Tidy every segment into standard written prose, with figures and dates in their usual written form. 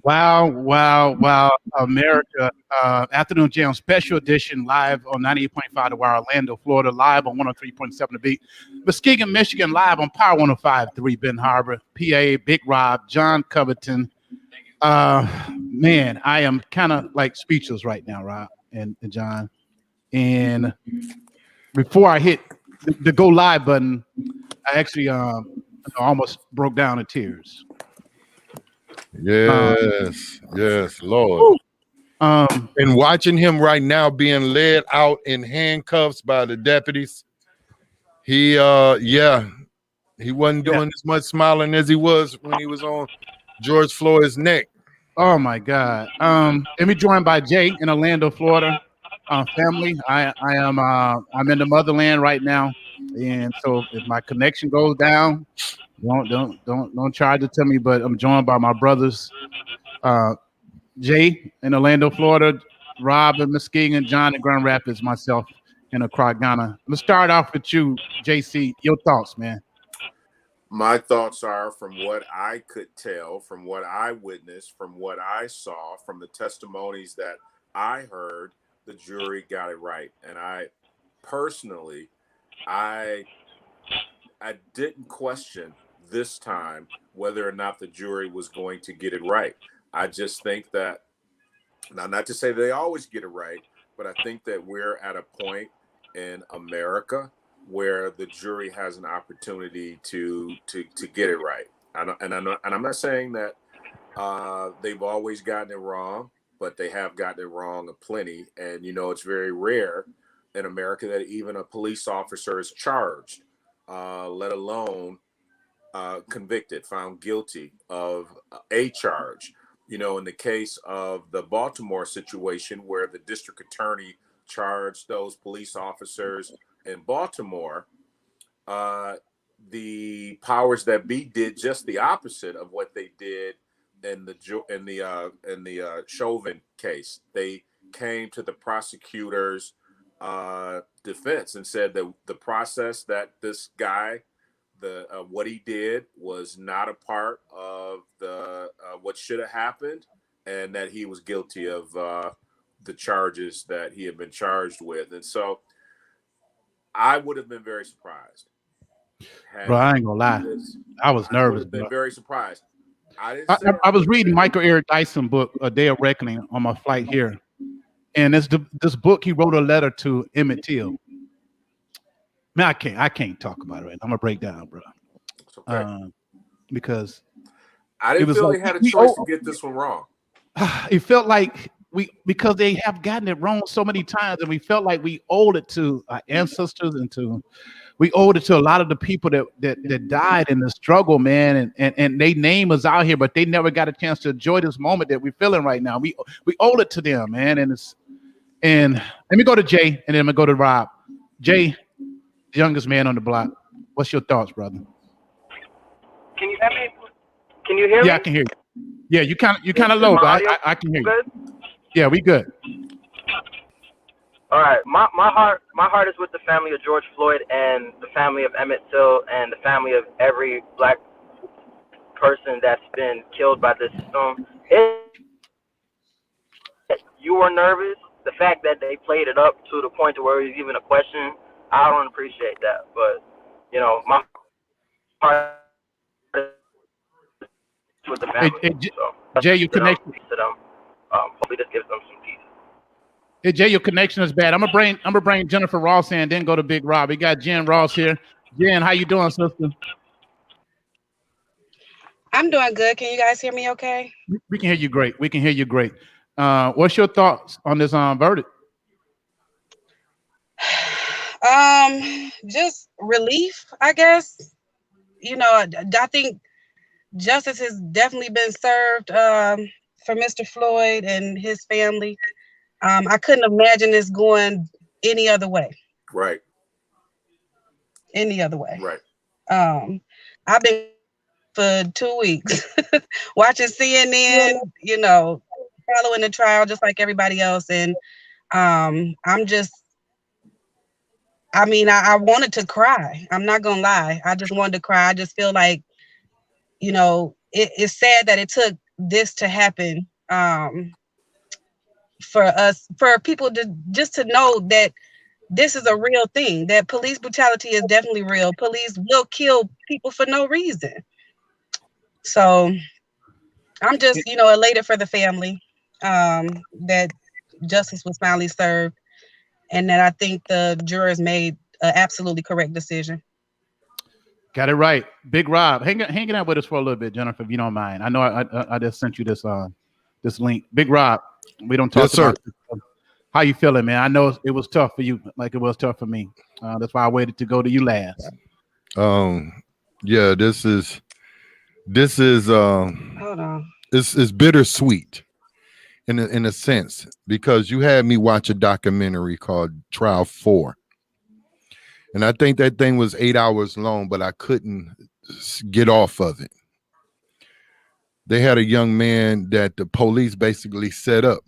Wow, wow, wow. America. Afternoon Jam special edition live on 98.5 The Wire, Orlando, Florida, live on 103.7 The Beat. Muskegon, Michigan, live on Power 105.3 Ben Harbor, PA, Big Rob, John Covington. Man, I am kind of like speechless right now, Rob and John. And before I hit the go live button, I actually almost broke down in tears. Yes, yes, Lord. And watching him right now being led out in handcuffs by the deputies, he wasn't doing as much smiling as he was when he was on George Floyd's neck. Oh my God. Let me joined by Jay in Orlando, Florida. Family. I'm in the motherland right now. And so if my connection goes down, don't try to tell me, but I'm joined by my brothers, Jay in Orlando, Florida, Rob in Muskegon, John in Grand Rapids, myself in Accra, Ghana. Let's start off with you, JC. Your thoughts, man. My thoughts are, from what I could tell, from what I witnessed, from what I saw, from the testimonies that I heard, the jury got it right. And I personally, I didn't question this time whether or not the jury was going to get it right. I just think that, now not to say they always get it right, but I think that we're at a point in America where the jury has an opportunity to get it right. And I'm not saying that they've always gotten it wrong, but they have gotten it wrong aplenty. And it's very rare in America that even a police officer is charged, let alone convicted, found guilty of a charge. In the case of the Baltimore situation, where the district attorney charged those police officers in Baltimore, the powers that be did just the opposite of what they did in the Chauvin case. They came to the prosecutor's defense and said that the process that this guy, what he did was not a part of the what should have happened, and that he was guilty of the charges that he had been charged with. And so I would have been very surprised. Bro, I ain't gonna lie. I was nervous. I would have been very surprised. I was reading Michael Eric Dyson book, A Day of Reckoning, on my flight here. And this book, he wrote a letter to Emmett Till. Man, I can't talk about it right now. I'm gonna break down, bro. It's okay. Because I didn't feel they had a choice to get this one wrong. It felt like because they have gotten it wrong so many times, and we felt like we owed it to our ancestors and we owed it to a lot of the people that died in the struggle, man, and they name us out here, but they never got a chance to enjoy this moment that we're feeling right now. We owe it to them, man. And let me go to Jay, and then I'm gonna go to Rob. Jay, the youngest man on the block. What's your thoughts, brother? Can you hear me? Can you hear me? Yeah, I can hear you. Yeah, you kind of low, but I can hear you. Good? Yeah, we good. All right, my heart is with the family of George Floyd and the family of Emmett Till and the family of every black person that's been killed by this system. You were nervous. The fact that they played it up to the point to where it was even a question, I don't appreciate that. But my heart is with the family. Jay, your connection. Hopefully, this gives them some peace. Hey Jay, your connection is bad. I'm gonna bring Jennifer Ross in, then go to Big Rob. We got Jen Ross here. Jen, how you doing, sister? I'm doing good. Can you guys hear me okay? We can hear you great. We can hear you great. What's your thoughts on this verdict? Just relief, I guess. I think justice has definitely been served for Mr. Floyd and his family. I couldn't imagine this going any other way. Right. Any other way. Right. I've been for 2 weeks watching CNN, following the trial just like everybody else. And I wanted to cry. I'm not gonna lie. I just wanted to cry. I just feel like, it's sad that it took this to happen, for us, for people to just to know that this is a real thing, that police brutality is definitely real. Police will kill people for no reason. So I'm just, elated for the family, that justice was finally served, and that I think the jurors made an absolutely correct decision. Got it right. Big Rob, hanging out with us for a little bit, Jennifer, if you don't mind. I know I just sent you this link. Big Rob, we don't talk Yes, sir. about this. How you feeling, man? I know it was tough for you, like it was tough for me. That's why I waited to go to you last. Yeah, this is Hold on. it's bittersweet in a sense, because you had me watch a documentary called Trial 4. And I think that thing was 8 hours long, but I couldn't get off of it. They had a young man that the police basically set up.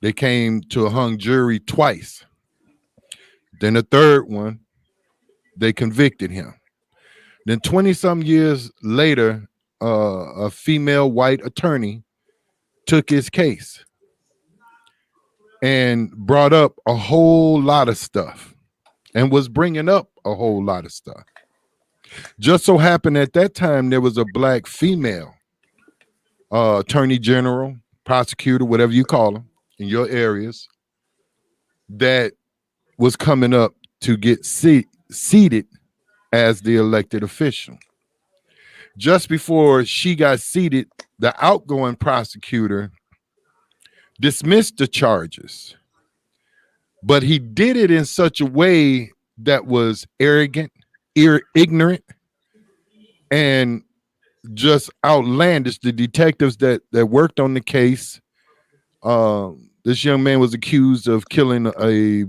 They came to a hung jury twice. Then the third one, they convicted him. Then 20-some years later, a female white attorney took his case and brought up a whole lot of stuff and was bringing up a whole lot of stuff. Just so happened at that time, there was a black female attorney general, prosecutor, whatever you call them in your areas, that was coming up to get seated as the elected official. Just before she got seated, the outgoing prosecutor dismissed the charges, but he did it in such a way that was arrogant, ignorant, and just outlandish. The detectives that worked on the case, this young man was accused of killing a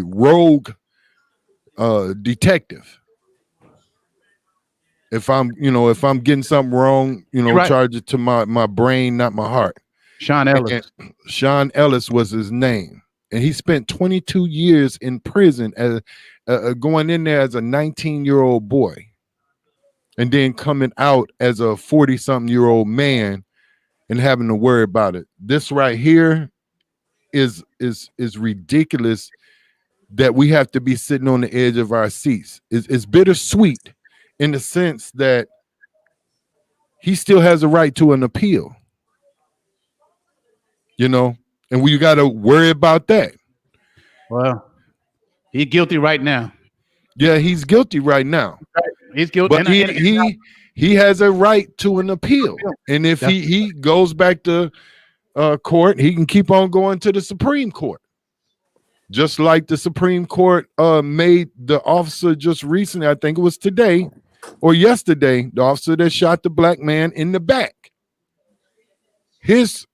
rogue detective. If I'm getting something wrong, Right. charge it to my brain, not my heart. Sean Ellis. And Sean Ellis was his name, and he spent 22 years in prison as going in there as a 19-year-old boy, and then coming out as a 40-something-year-old man and having to worry about it. This right here is ridiculous, that we have to be sitting on the edge of our seats. It's bittersweet in the sense that he still has a right to an appeal, and we got to worry about that. Well, he's guilty right now. Yeah, he's guilty right now. He's guilty, but he has a right to an appeal, and if he goes back to court, he can keep on going to the Supreme Court. Just like the Supreme Court made the officer just recently, I think it was today or yesterday, the officer that shot the black man in the back, his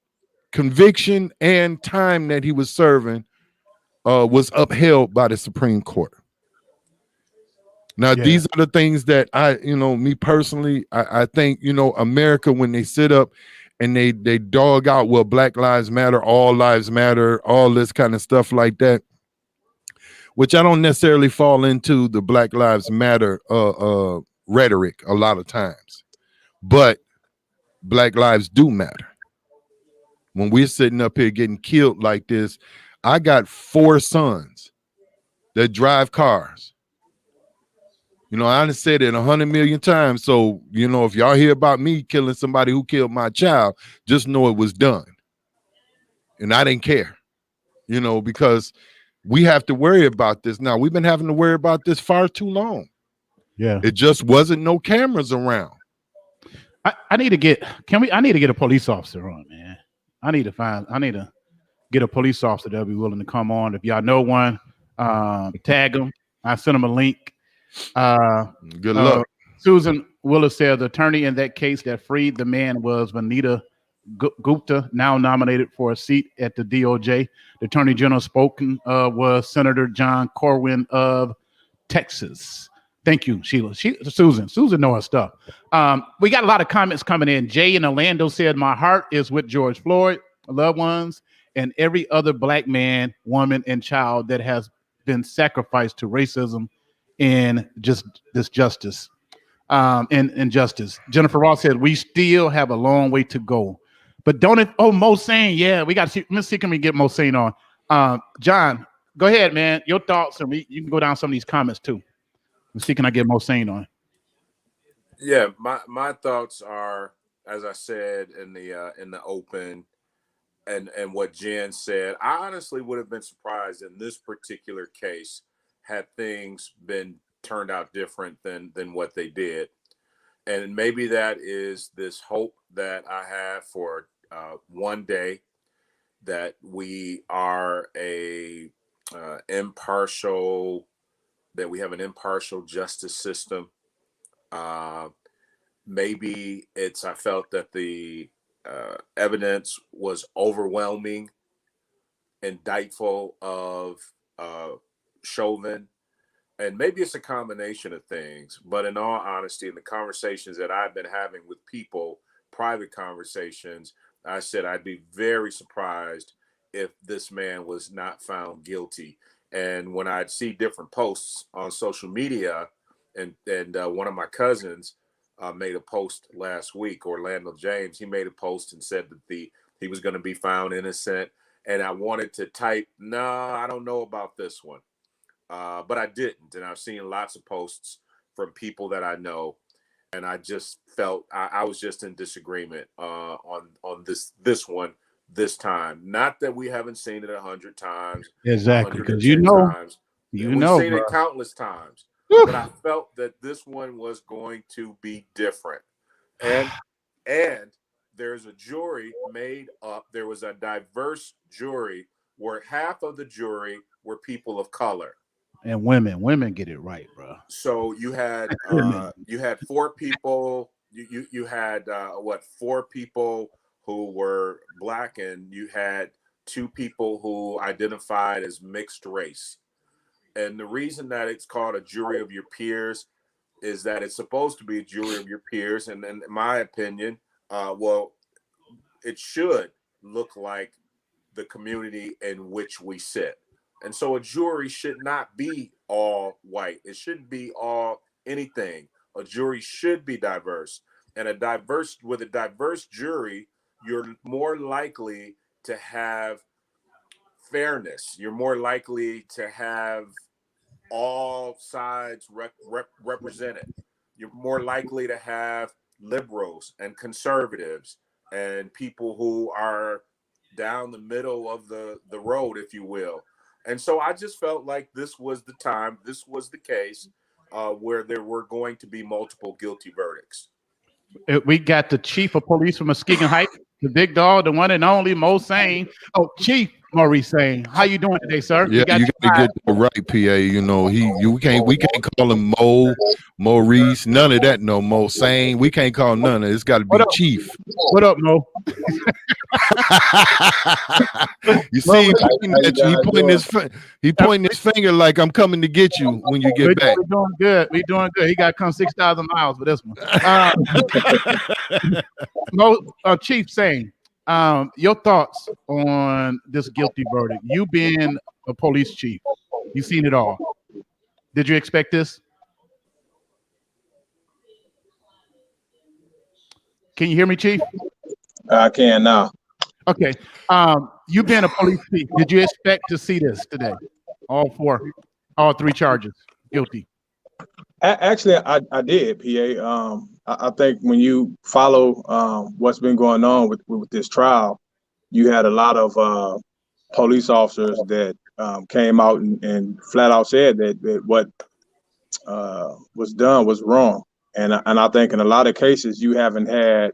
conviction and time that he was serving was upheld by the Supreme Court. Now, these are the things that me personally, I think, America, when they sit up and they dog out, well, Black Lives Matter, all lives matter, all this kind of stuff like that, which I don't necessarily fall into the Black Lives Matter rhetoric a lot of times, but Black lives do matter. When we're sitting up here getting killed like this, I got 4 sons that drive cars. I done said it 100 million times. So, if y'all hear about me killing somebody who killed my child, just know it was done. And I didn't care, because we have to worry about this now. We've been having to worry about this far too long. Yeah. It just wasn't no cameras around. I need to get a police officer on, man. I need to get a police officer that'll be willing to come on. If y'all know one, tag them. I sent them a link. Good luck. Susan Willis said the attorney in that case that freed the man was Vanita Gupta, now nominated for a seat at the DOJ. The attorney general spoken was Senator John Corwin of Texas. Thank you, Sheila. Susan know her stuff. We got a lot of comments coming in. Jay in Orlando said, my heart is with George Floyd, loved ones, and every other black man, woman, and child that has been sacrificed to racism and just this justice. in justice. Jennifer Ross said we still have a long way to go. But don't it? Oh, Mohsen, yeah, we got to see. Let's see, can we get Mohsen on? John, go ahead, man. Your thoughts, and you can go down some of these comments too. Let's see, can I get Mohsen on? Yeah, my thoughts are, as I said in the open, and what Jen said. I honestly would have been surprised in this particular case had things been turned out different than what they did, and maybe that is this hope that I have for one day that we are a impartial, that we have an impartial justice system. Uh, Maybe it's, I felt that the evidence was overwhelming, indictful of Chauvin. And maybe it's a combination of things. But in all honesty, in the conversations that I've been having with people, private conversations, I said I'd be very surprised if this man was not found guilty. And when I'd see different posts on social media, and one of my cousins made a post last week, Orlando James, he made a post and said that he was going to be found innocent. And I wanted to type, no, I don't know about this one. But I didn't. And I've seen lots of posts from people that I know. And I just felt I was just in disagreement on this one this time. Not that we haven't seen it 100 times. Exactly, because times. We've seen it countless times. But I felt that this one was going to be different. And there's a jury made up. There was a diverse jury where half of the jury were people of color. And women get it right, bro. So you had 4 people. You had four people who were black, and you had 2 people who identified as mixed race. And the reason that it's called a jury of your peers is that it's supposed to be a jury of your peers. And in my opinion, it should look like the community in which we sit. And so a jury should not be all white. It shouldn't be all anything. A jury should be diverse. And with a diverse jury, you're more likely to have fairness. You're more likely to have all sides represented. You're more likely to have liberals and conservatives and people who are down the middle of the road, if you will. And so I just felt like this was the time, this was the case where there were going to be multiple guilty verdicts. We got the chief of police from Muskegon Heights, the big dog, the one and only Mohsen. Oh, Chief Maurice Sane. How you doing today, sir? Yeah, you got to get the right, PA. You know, we can't call him Maurice, none of that. No, Mohsen. We can't call none of it. It's got to be Chief. What up, Mo? You see, he pointing his finger like I'm coming to get you when you get back. We're doing good. We're doing good. He got to come 6,000 miles for this one. Chief Sane, your thoughts on this guilty verdict. You being a police chief, you've seen it all. Did you expect this? Can you hear me, Chief? I can now. Okay. You being a police chief, did you expect to see this today? All 3 charges, guilty. Actually, I did, PA. I think when you follow what's been going on with this trial, you had a lot of police officers that came out and flat out said that what was done was wrong. And I think in a lot of cases, you haven't had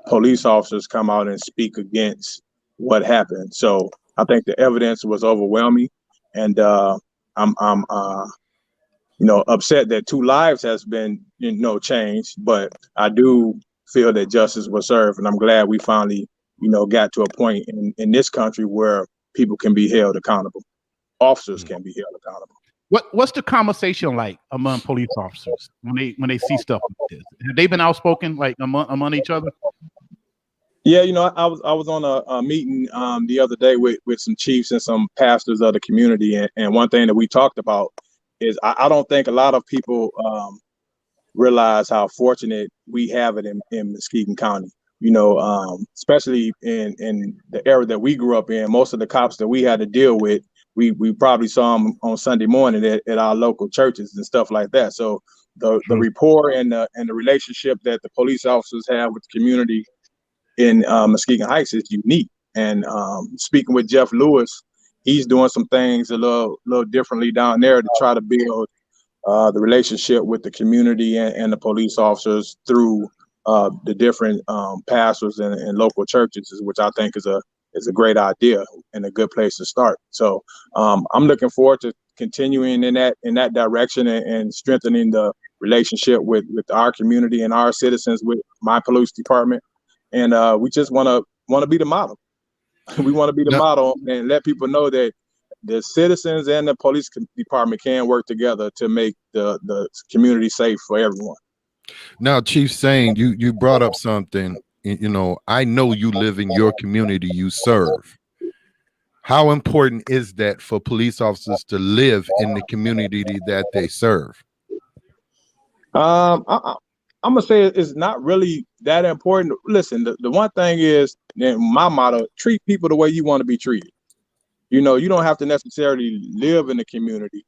police officers come out and speak against what happened. So I think the evidence was overwhelming, and I'm upset that 2 lives has been changed. But I do feel that justice was served, and I'm glad we finally got to a point in this country where people can be held accountable. Officers can be held accountable. What's the conversation like among police officers when they see stuff like this? Have they been outspoken like among each other? Yeah, I was on a meeting the other day with some chiefs and some pastors of the community, and one thing that we talked about is I don't think a lot of people realize how fortunate we have it in Muskegon County. You know, especially in the era that we grew up in, most of the cops that we had to deal with, we probably saw them on Sunday morning at our local churches and stuff like that. So the rapport and the relationship that the police officers have with the community in Muskegon Heights is unique. And speaking with Jeff Lewis, he's doing some things a little differently down there to try to build the relationship with the community and the police officers through the different pastors and local churches, which I think is a great idea and a good place to start. So I'm looking forward to continuing in that direction and strengthening the relationship with our community and our citizens with my police department. And we just want to be the model. We want to be the model and let people know that the citizens and the police department can work together to make the community safe for everyone. Now, Chief Sain, you brought up something. You know, I know you live in your community you serve. How important is that for police officers to live in the community that they serve? I'm gonna say it's not really that important. Listen, the one thing is, my motto: treat people the way you want to be treated. You know, you don't have to necessarily live in the community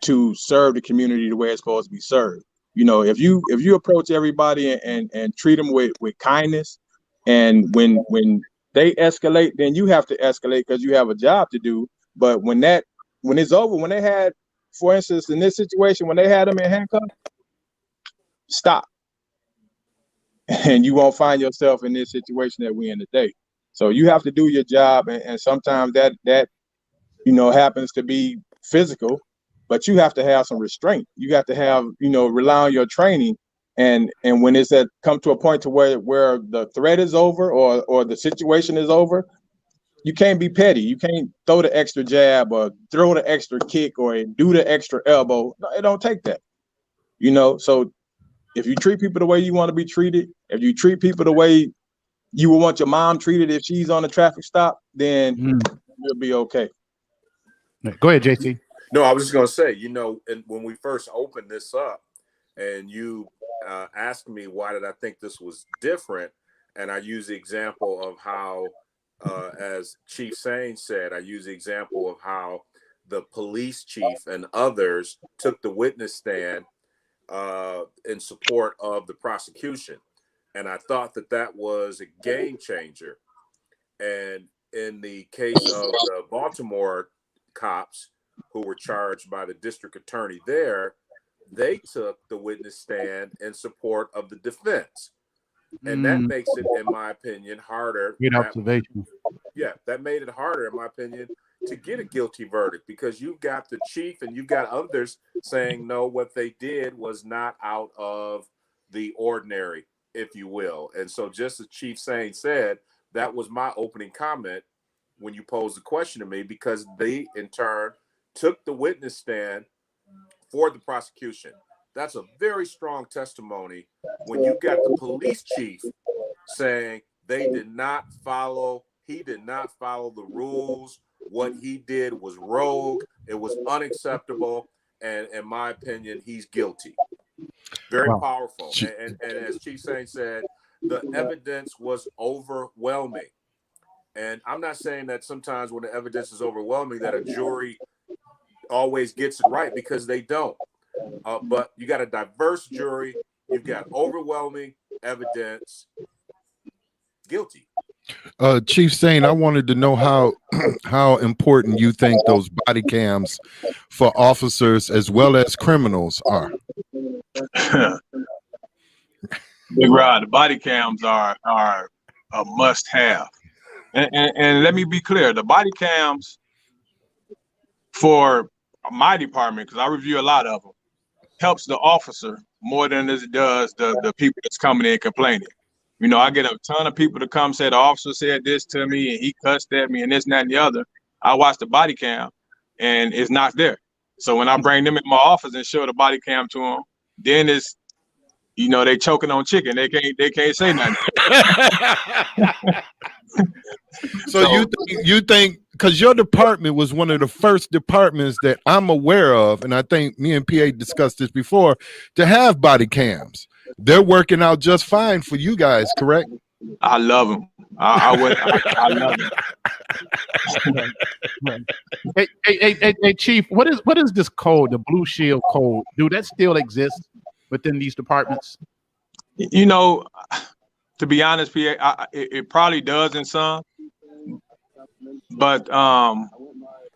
to serve the community the way it's supposed to be served. You know, if you approach everybody and treat them with kindness, and when they escalate, then you have to escalate because you have a job to do. But when it's over, when they had, for instance, in this situation, when they had them in handcuffs, stop. And you won't find yourself in this situation that we're in today. So you have to do your job, and sometimes that happens to be physical, but you have to have some restraint. You have to have, rely on your training. And when it's come to a point to where the threat is over or the situation is over, you can't be petty. You can't throw the extra jab or throw the extra kick or do the extra elbow. No, it don't take that. So if you treat people the way you want to be treated, if you treat people the way you would want your mom treated if she's on a traffic stop, then you'll be okay. Go ahead, JC. No, I was just going to say, and when we first opened this up and you asked me why did I think this was different, and I use the example of how, as Chief Sain said, I use the example of how the police chief and others took the witness stand in support of the prosecution. And I thought that was a game changer. And in the case of the Baltimore cops who were charged by the district attorney there, they took the witness stand in support of the defense. And that makes it, in my opinion, harder. Good observation. That made it harder, in my opinion, to get a guilty verdict, because you've got the chief and you've got others saying, no, what they did was not out of the ordinary, if you will. And so just as Chief Sain said, that was my opening comment when you posed the question to me, because they in turn took the witness stand for the prosecution. That's a very strong testimony when you got the police chief saying he did not follow the rules. What he did was rogue. It was unacceptable. And in my opinion, he's guilty. Very powerful. And as Chief Sain said, the evidence was overwhelming. And I'm not saying that sometimes when the evidence is overwhelming that a jury always gets it right, because they don't. But you got a diverse jury. You've got overwhelming evidence. Guilty. Chief Sain, I wanted to know how important you think those body cams for officers as well as criminals are. Big Rod, the body cams are a must-have. And let me be clear, the body cams for my department, because I review a lot of them, helps the officer more than it does the people that's coming in complaining. I get a ton of people to come say the officer said this to me and he cussed at me and this and that and the other. I watch the body cam and it's not there. So when I bring them in my office and show the body cam to them, then it's, they choking on chicken. They can't say nothing. So you think because your department was one of the first departments that I'm aware of, and I think me and PA discussed this before, to have body cams. They're working out just fine for you guys, correct? I love them. I love them. Hey, Chief, what is this code, the Blue Shield code? Do that still exist within these departments? You know, to be honest, PA, it probably does in some, but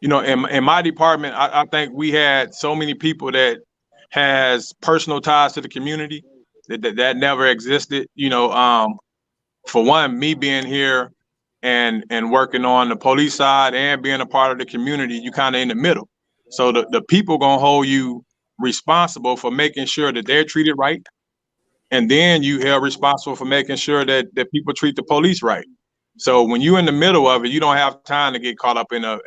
you know, in my department, I think we had so many people that has personal ties to the community that never existed. You know, for one, me being here and working on the police side and being a part of the community, you kind of in the middle. So the people gonna hold you responsible for making sure that they're treated right, and then you held responsible for making sure that people treat the police right. So when you're in the middle of it, you don't have time to get caught up in a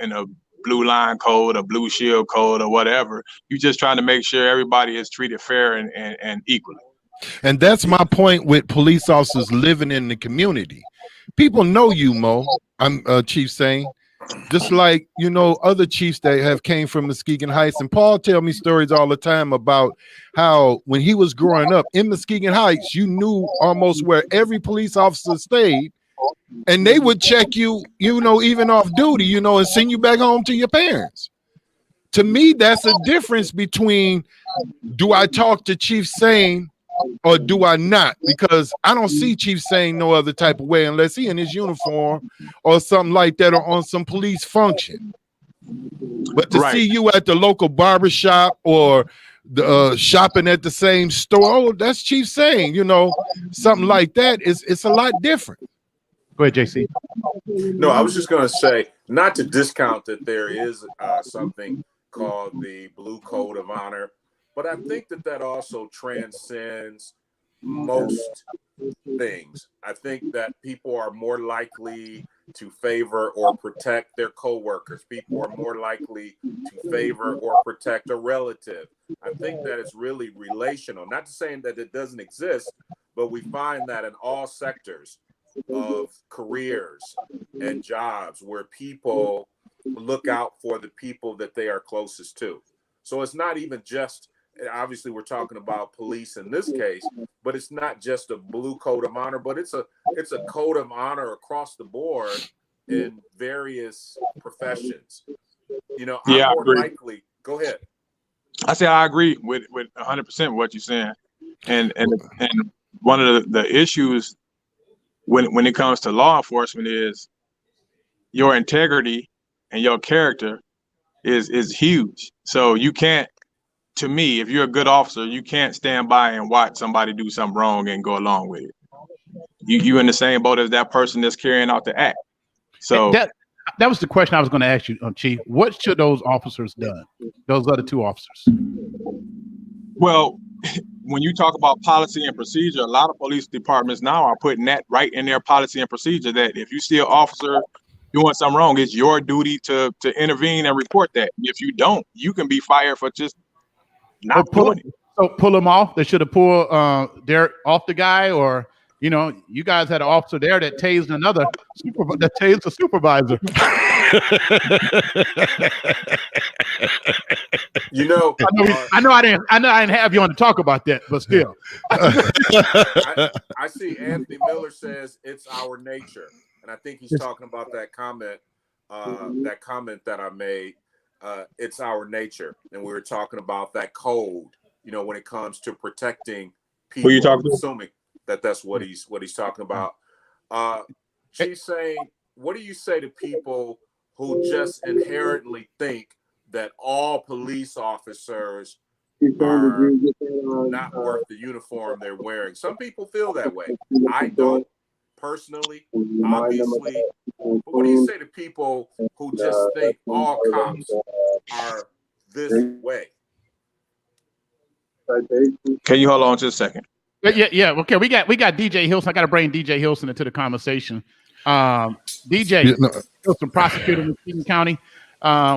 blue line code, a blue shield code, or whatever. You're just trying to make sure everybody is treated fair and equally. And that's my point with police officers living in the community. People know you, Mo. I'm Chief saying, just like, you know, other chiefs that have came from Muskegon Heights. And Paul tell me stories all the time about how when he was growing up in Muskegon Heights, you knew almost where every police officer stayed, and they would check you, you know, even off duty, you know, and send you back home to your parents. To me, that's a difference between, do I talk to Chief Sane or do I not? Because I don't see Chief Sane no other type of way unless he in his uniform or something like that, or on some police function. But to see you at the local barbershop or the shopping at the same store, oh, that's Chief Sane, you know, something like that, it's a lot different. Go ahead, JC. No, I was just going to say, not to discount that there is something called the Blue Code of Honor, but I think that also transcends most things. I think that people are more likely to favor or protect their coworkers. People are more likely to favor or protect a relative. I think that it's really relational. Not to say that it doesn't exist, but we find that in all sectors of careers and jobs where people look out for the people that they are closest to. So it's not even just, obviously we're talking about police in this case, but it's not just a blue code of honor, but it's a code of honor across the board in various professions. You know, I'm more likely, go ahead. I say I agree with 100% what you're saying. And one of the issues when it comes to law enforcement is your integrity and your character is huge. So you can't, to me, if you're a good officer, you can't stand by and watch somebody do something wrong and go along with it. You in the same boat as that person that's carrying out the act. So that was the question I was going to ask you, Chief. What should those officers done? Those other two officers? Well, when you talk about policy and procedure, a lot of police departments now are putting that right in their policy and procedure, that if you see an officer doing something wrong, it's your duty to intervene and report that. If you don't, you can be fired for just not doing it. So pull them off. They should have pulled Derek off the guy, or, you know, you guys had an officer there that tased another, that tased a supervisor. You know, I know I didn't have you on to talk about that, but still. I see Anthony Miller says it's our nature, and I think he's talking about that comment that I made. It's our nature, and we were talking about that code. You know, when it comes to protecting people, Who you talking to? assuming that's what he's talking about. She's saying, what do you say to people who just inherently think that all police officers are not worth the uniform they're wearing? Some people feel that way. I don't personally, obviously. But what do you say to people who just think all cops are this way? Can you hold on just a second? Yeah. Okay, we got DJ Hilson. I got to bring DJ Hilson into the conversation. DJ Hilson, prosecutor in Muskegon County.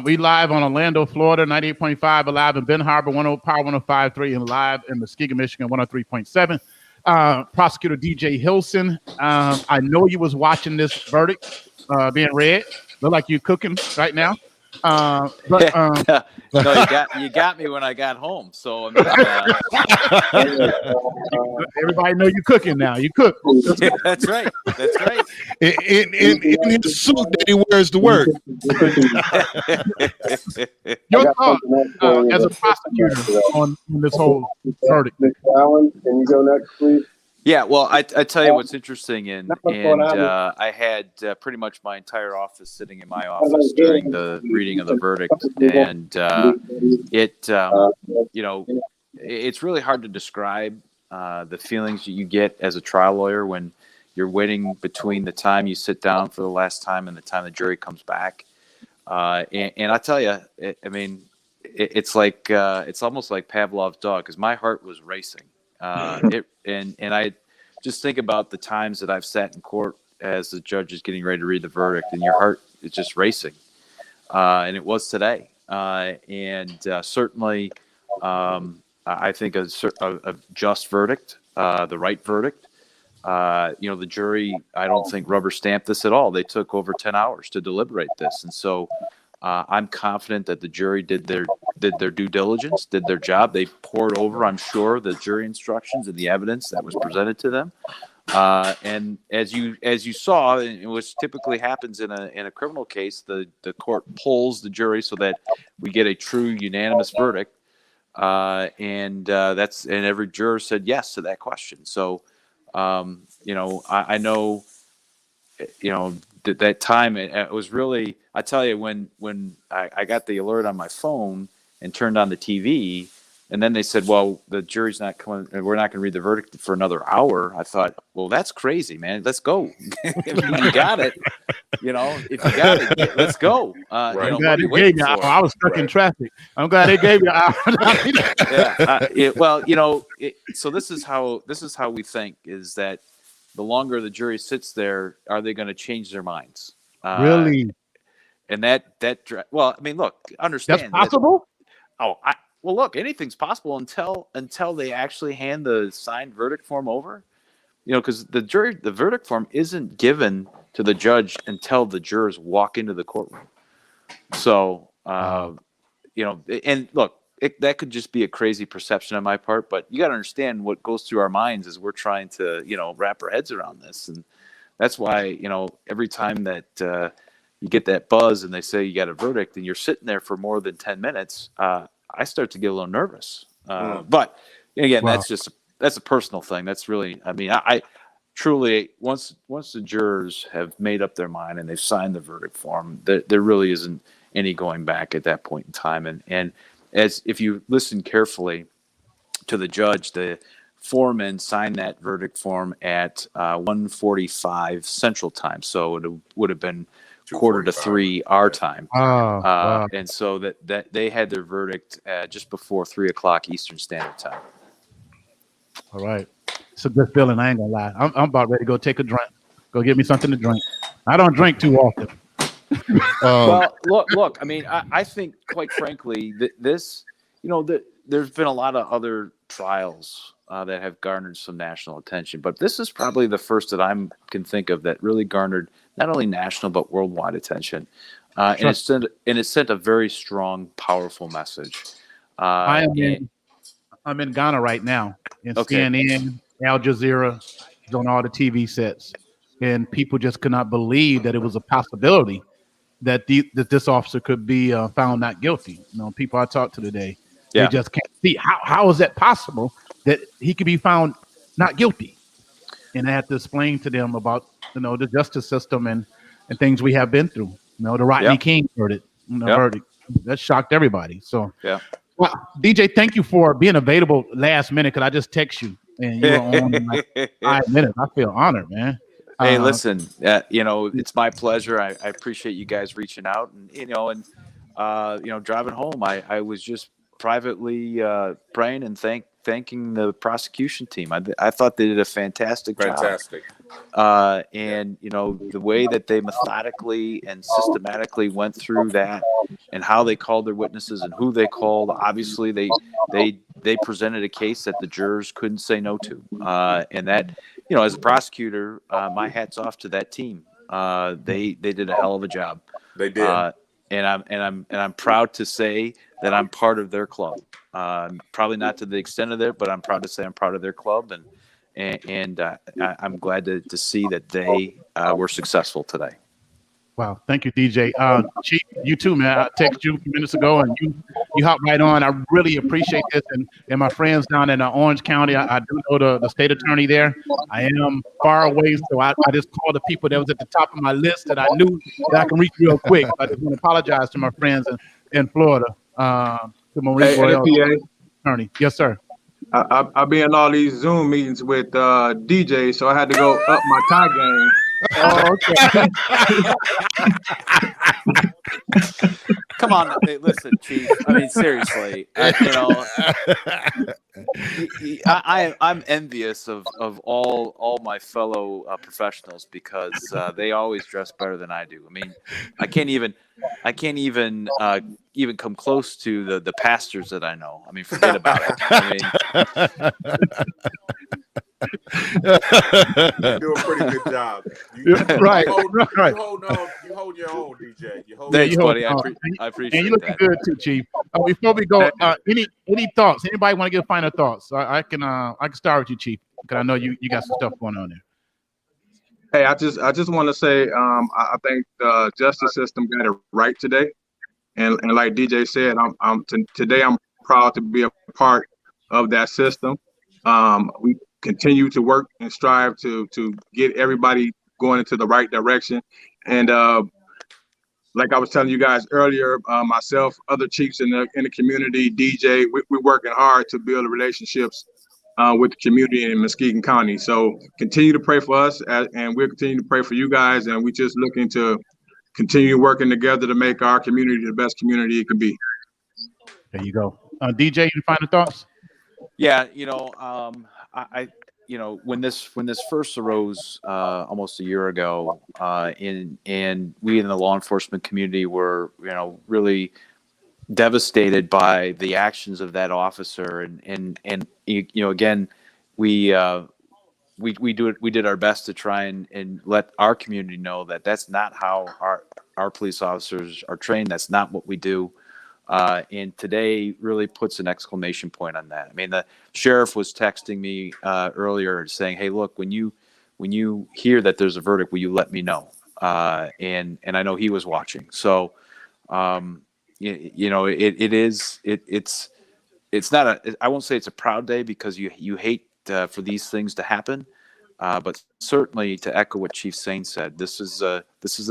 We live on Orlando, Florida, 98.5, alive in Ben Harbor, Power 105.3, and live in Muskegon, Michigan, 103.7. Prosecutor DJ Hilson. I know you was watching this verdict being read. Look like you're cooking right now. But No, you got me when I got home. So I mean, everybody know you cooking now. You cook. that's right. That's right. In his suit that he wears to work. Your thought as a prosecutor on this whole verdict. Mr. Allen, can you go next, please? Yeah, well, I tell you what's interesting, and I had pretty much my entire office sitting in my office during the reading of the verdict, and it's really hard to describe the feelings you get as a trial lawyer when you're waiting between the time you sit down for the last time and the time the jury comes back. And I tell you, it's like it's almost like Pavlov's dog, because my heart was racing. And I just think about the times that I've sat in court as the judge is getting ready to read the verdict, and your heart is just racing. And it was today. Certainly, I think a just verdict, the right verdict. The jury, I don't think rubber stamped this at all. They took over 10 hours to deliberate this. And so I'm confident that the jury did their due diligence, did their job. They poured over, I'm sure, the jury instructions and the evidence that was presented to them. And as you saw, which typically happens in a criminal case, the court polls the jury so that we get a true unanimous verdict. And every juror said yes to that question. So, I know, that time it was really, I tell you, when I got the alert on my phone and turned on the TV, and then they said, well, the jury's not coming, we're not going to read the verdict for another hour. I thought, well, that's crazy, man. Let's go. If you got it, if you got it, let's go. Right. I'm glad they gave you. I was stuck in traffic. I'm glad they gave you an hour. So this is how we think, is that the longer the jury sits there, are they going to change their minds? Really? And look, understand. That's possible? Look, anything's possible until they actually hand the signed verdict form over. Because the verdict form isn't given to the judge until the jurors walk into the courtroom. So, and look, that could just be a crazy perception on my part, but you got to understand what goes through our minds as we're trying to, wrap our heads around this. And that's why, every time that you get that buzz and they say you got a verdict and you're sitting there for more than 10 minutes, I start to get a little nervous. But again, wow. That's a personal thing. That's really, I truly, once the jurors have made up their mind and they've signed the verdict form, there really isn't any going back at that point in time. And as if you listen carefully to the judge, the foreman signed that verdict form at 1:45 Central Time. So it would have been 2:45 our time. Wow. And so that they had their verdict just before 3:00 Eastern Standard Time. All right. It's a good feeling. I ain't gonna lie. I'm about ready to go take a drink. Go get me something to drink. I don't drink too often. Well, look. I think, quite frankly, that this, there's been a lot of other trials that have garnered some national attention, but this is probably the first that I can think of that really garnered not only national but worldwide attention, and it sent a very strong, powerful message. I'm in Ghana right now, in CNN, Al Jazeera, on all the TV sets, and people just could not believe that it was a possibility that this officer could be found not guilty. People I talked to today, they just can't see how is that possible that he could be found not guilty. And I had to explain to them about the justice system and things we have been through. The Rodney King verdict, verdict that shocked everybody. So well, DJ, thank you for being available last minute, because I just text you and you were on in like 5 minutes. I feel honored, man. Hey, listen, it's my pleasure. I appreciate you guys reaching out, and driving home, I was just privately praying and thanking the prosecution team. I thought they did a fantastic job. And you know, the way that they methodically and systematically went through that, and how they called their witnesses and who they called. Obviously, they presented a case that the jurors couldn't say no to, and that, you know, as a prosecutor, my hat's off to that team. They did a hell of a job. They did. And I'm proud to say that I'm part of their club. Probably not to the extent of but I'm proud to say I'm part of their club, and I'm glad to see that they were successful today. Wow, thank you, DJ. Chief, you too, man. I texted you a few minutes ago, and you hopped right on. I really appreciate this, and my friends down in Orange County. I do know the state attorney there. I am far away, so I just called the people that was at the top of my list that I knew that I can reach real quick. I just want to apologize to my friends in Florida. To Marie Royal, attorney. Yes, sir. I've been in all these Zoom meetings with DJ, so I had to go up my tie game. Oh, okay. Come on, hey, listen, Chief. I mean, seriously, you know, I'm envious of all my fellow professionals, because they always dress better than I do. I mean, I can't even come close to the pastors that I know. I mean, forget about it. I mean, you do a pretty good job. You hold your own, DJ. Thanks, buddy. I appreciate that. And you're looking good too, Chief. Before we go, any thoughts? Anybody want to give final thoughts? I can start with you, Chief, because I know you got some stuff going on there. Hey, I just want to say I think the justice system got it right today, and like DJ said, today I'm proud to be a part of that system. We continue to work and strive to get everybody going into the right direction. And like I was telling you guys earlier, myself, other chiefs in the community, DJ, we're working hard to build relationships with the community in Muskegon County. So continue to pray for us, and we'll continue to pray for you guys. And we're just looking to continue working together to make our community the best community it can be. There you go. DJ, any final thoughts? Yeah, you know, you know, when this first arose almost a year ago, and we in the law enforcement community were, you know, really devastated by the actions of that officer, and you know, again, we did our best to try and let our community know that that's not how our police officers are trained. That's not what we do. And today really puts an exclamation point on that. I mean, the sheriff was texting me earlier saying, "Hey, look, when you hear that there's a verdict, will you let me know?" And I know he was watching. So, you know, it's not I won't say it's a proud day, because you hate for these things to happen. But certainly, to echo what Chief Sain said, this is a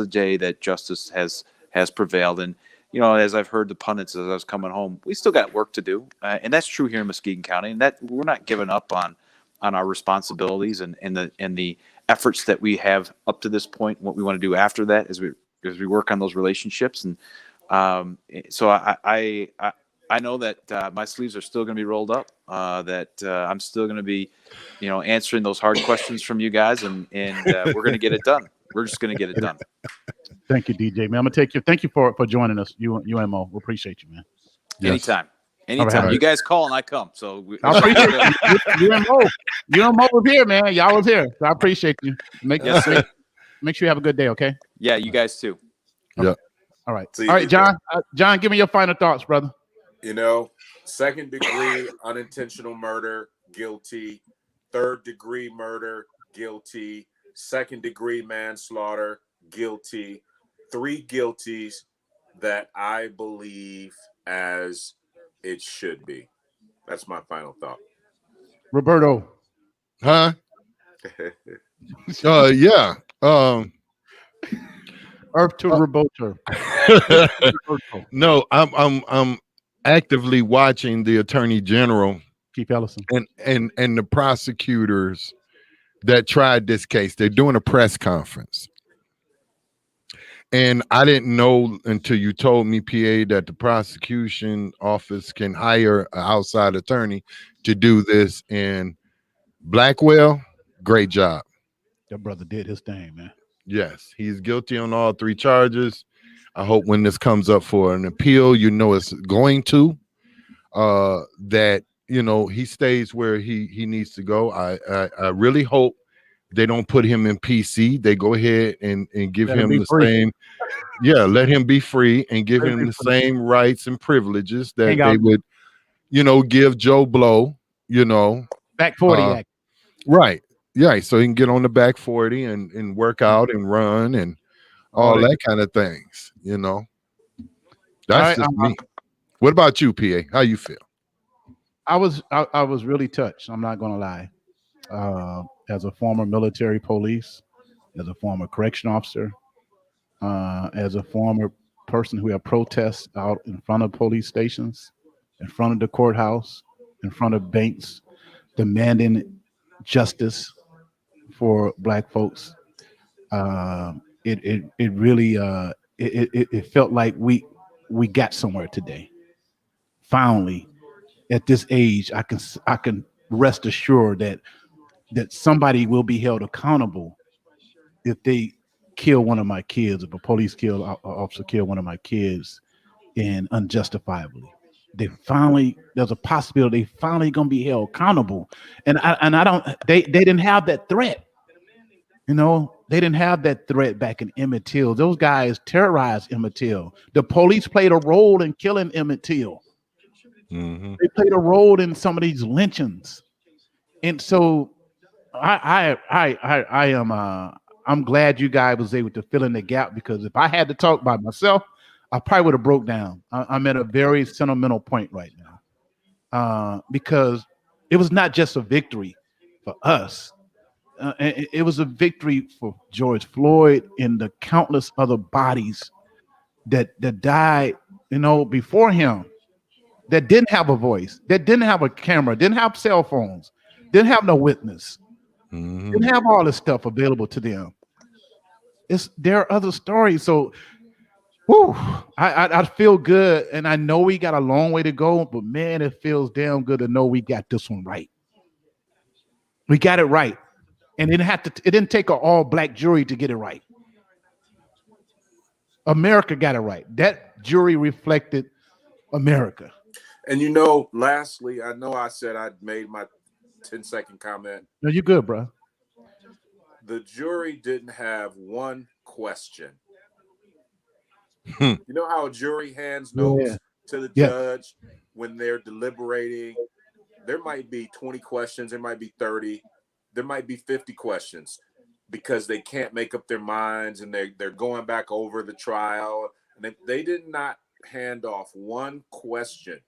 day that justice has prevailed. And you know, as I've heard the pundits as I was coming home, we still got work to do, and that's true here in Muskegon County. And that we're not giving up on our responsibilities and the efforts that we have up to this point. What we want to do after that as we work on those relationships. And so I know that my sleeves are still going to be rolled up. That I'm still going to be, you know, answering those hard questions from you guys, and we're going to get it done. We're just going to get it done. Thank you, DJ, man. I'm gonna thank you for joining us. UMO, we appreciate you, man. Yes. Anytime. Right. You guys call and I come. So I appreciate you. UMO was here, man. Y'all was here. So I appreciate you. Make sure you have a good day, okay? Yeah, you guys too. Yeah. All right. All right, John. John, give me your final thoughts, brother. You know, 2nd degree unintentional murder, guilty. 3rd degree murder, guilty. 2nd degree manslaughter, guilty. 3 guilties that I believe as it should be. That's my final thought. Roberto. Huh? Yeah. Earth to Roberto. No, I'm actively watching the Attorney General, Keith Ellison, and the prosecutors that tried this case. They're doing a press conference. And I didn't know until you told me, PA, that the prosecution office can hire an outside attorney to do this. And Blackwell, great job. That brother did his thing, man. Yes, he's guilty on all 3 charges. I hope when this comes up for an appeal, it's going to, that, he stays where he needs to go. I really hope they don't put him in PC. They go ahead and give Let him him be the free. same. Yeah, let him be free and give Let him him be the free. same rights and privileges that Hang they out. would, give Joe Blow, Back 40 act. right. Yeah, so he can get on the back 40 and work out and run and all that kind of things, That's All right, just me. What about you, PA? How you feel? I was really touched. I'm not gonna lie. As a former military police, as a former correction officer, as a former person who had protests out in front of police stations, in front of the courthouse, in front of banks, demanding justice for Black folks. It really it felt like we got somewhere today. Finally, at this age, I can rest assured that somebody will be held accountable if they kill one of my kids, if a police officer kill one of my kids and unjustifiably. There's a possibility they finally gonna be held accountable. And I don't they didn't have that threat. They didn't have that threat back in Emmett Till. Those guys terrorized Emmett Till. The police played a role in killing Emmett Till. Mm-hmm. They played a role in some of these lynchings. And so I am I'm glad you guys was able to fill in the gap, because if I had to talk by myself, I probably would have broke down. I'm at a very sentimental point right now, because it was not just a victory for us. It was a victory for George Floyd and the countless other bodies that died, before him, that didn't have a voice, that didn't have a camera, didn't have cell phones, didn't have no witness, didn't have all this stuff available to them. There are other stories. So, whew, I feel good, and I know we got a long way to go, but man, it feels damn good to know we got this one right. We got it right, and it didn't take an all Black jury to get it right. America got it right. That jury reflected America. And lastly, I know I said I made my 10-second comment. No, you're good, bro. The jury didn't have one question. You know how a jury hands notes to the judge when they're deliberating? There might be 20 questions, there might be 30, there might be 50 questions, because they can't make up their minds and they're going back over the trial. And they did not hand off one question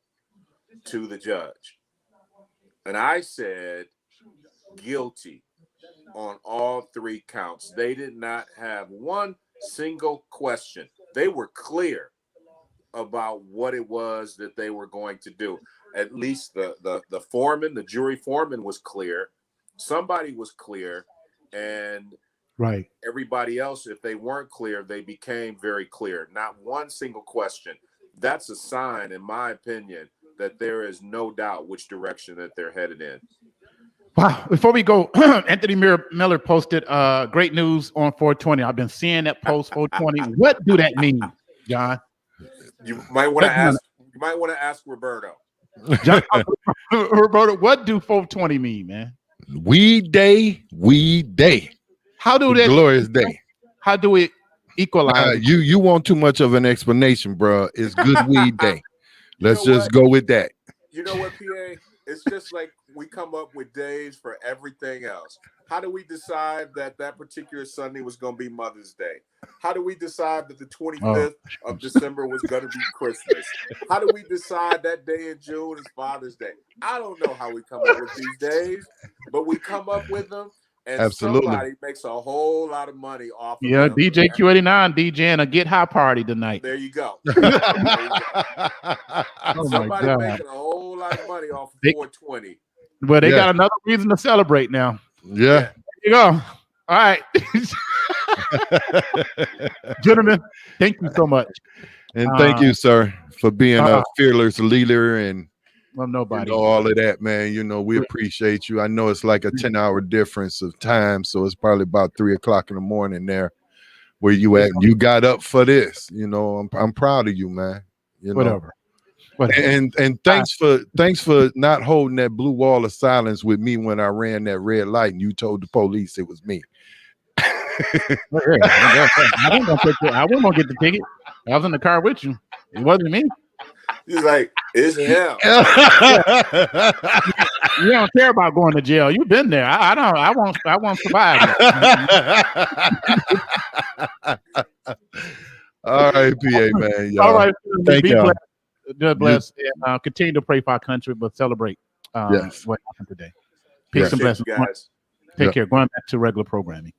to the judge. And I said guilty on all 3 counts. They did not have one single question. They were clear about what it was that they were going to do. At least the foreman, the jury foreman, was clear. Somebody was clear, and right. Everybody else, if they weren't clear, they became very clear. Not one single question. That's a sign, in my opinion, that there is no doubt which direction that they're headed in. Wow. Before we go, Anthony Miller posted great news on 420. I've been seeing that post 420. What do that mean, John? You might want to ask. You might want to ask Roberto. John, Roberto, what do 420 mean, man? Weed day. How do that glorious day? How do it equalize? You want too much of an explanation, bro. It's good weed day. Let's just go with that. You know what, PA? It's just like we come up with days for everything else. How do we decide that particular Sunday was going to be Mother's Day? How do we decide that the 25th of December was going to be Christmas? How do we decide that day in June is Father's Day? I don't know how we come up with these days, but we come up with them, and somebody makes a whole lot of money off of them. DJ Q89 DJing a Get High party tonight. There you go. Oh somebody my God. making a whole lot of money off of 420. Well, they got another reason to celebrate now. Yeah. There you go. All right. Gentlemen, thank you so much. And thank you, sir, for being a fearless leader and well, nobody. all of that, man. We appreciate you. I know it's like a 10-hour difference of time, so it's probably about 3 o'clock in the morning there where you at. And you got up for this. I'm proud of you, man. Whatever. And thanks for not holding that blue wall of silence with me when I ran that red light and you told the police it was me. I wasn't gonna get the ticket. I was in the car with you. It wasn't me. He's like, it's him. You don't care about going to jail. You've been there. I won't survive. All right, PA, man. Y'all. All right. Thank you. God bless. And continue to pray for our country, but celebrate what happened today. Peace and blessings, guys. Take care. Going back to regular programming.